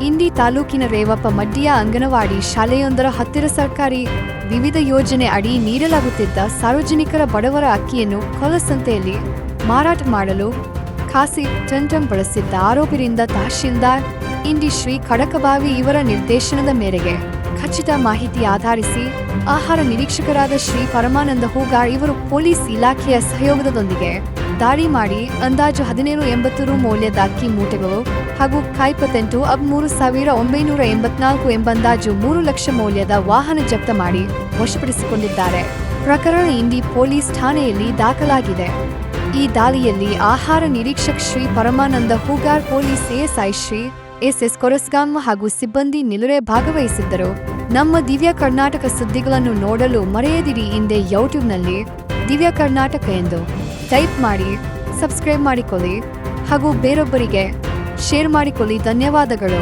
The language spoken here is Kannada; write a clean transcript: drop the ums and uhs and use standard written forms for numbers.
ಇಂಡಿ ತಾಲೂಕಿನ ರೇವಪ್ಪ ಮಡ್ಡಿಯ ಅಂಗನವಾಡಿ ಶಾಲೆಯೊಂದರ ಹತ್ತಿರ ಸರ್ಕಾರಿ ವಿವಿಧ ಯೋಜನೆ ಅಡಿ ನೀಡಲಾಗುತ್ತಿದ್ದ ಸಾರ್ವಜನಿಕರ ಬಡವರ ಅಕ್ಕಿಯನ್ನು ಕೊಲಸಂತೆಯಲ್ಲಿ ಮಾರಾಟ ಮಾಡಲು ಖಾಸಿ ಟಂಟಂ ಬಳಸಿದ್ದ ಆರೋಪಿರಿಂದ ತಹಶೀಲ್ದಾರ್ ಇಂಡಿ ಶ್ರೀ ಖಡಕಬಾವಿ ಇವರ ನಿರ್ದೇಶನದ ಮೇರೆಗೆ ಖಚಿತ ಮಾಹಿತಿ ಆಧರಿಸಿ ಆಹಾರ ನಿರೀಕ್ಷಕರಾದ ಶ್ರೀ ಪರಮಾನಂದ ಹೂಗಾರ್ ಇವರು ಪೊಲೀಸ್ ಇಲಾಖೆಯ ಸಹಯೋಗದೊಂದಿಗೆ ದಾಳಿ ಮಾಡಿ ಅಂದಾಜು 1780 ರು ಮೌಲ್ಯದ ಅಕ್ಕಿ ಮೂಟೆಗಳು ಹಾಗೂ ಕಾಯ್ಪತ್ತೆಂಟು 3984 ಎಂಬಂದಾಜು 3 ಲಕ್ಷ ಮೌಲ್ಯದ ವಾಹನ ಜಪ್ತ ಮಾಡಿ ವಶಪಡಿಸಿಕೊಂಡಿದ್ದಾರೆ. ಪ್ರಕರಣ ಇಂಡಿ ಪೊಲೀಸ್ ಠಾಣೆಯಲ್ಲಿ ದಾಖಲಾಗಿದೆ. ಈ ದಾಳಿಯಲ್ಲಿ ಆಹಾರ ನಿರೀಕ್ಷಕ Shri Paramananda Hugar, police ASI Shri S Korasgam ಹಾಗೂ ಸಿಬ್ಬಂದಿ ನಿಲುರೆ ಭಾಗವಹಿಸಿದ್ದರು. ನಮ್ಮ ದಿವ್ಯ ಕರ್ನಾಟಕ ಸುದ್ದಿಗಳನ್ನು ನೋಡಲು ಮರೆಯದಿರಿ. ಹಿಂದೆ ಯೂಟ್ಯೂಬ್ನಲ್ಲಿ ದಿವ್ಯ ಕರ್ನಾಟಕ ಎಂದು ಟೈಪ್ ಮಾಡಿ ಸಬ್ಸ್ಕ್ರೈಬ್ ಮಾಡಿಕೊಳ್ಳಿ ಹಾಗೂ ಬೇರೊಬ್ಬರಿಗೆ ಶೇರ್ ಮಾಡಿಕೊಳ್ಳಿ. ಧನ್ಯವಾದಗಳು.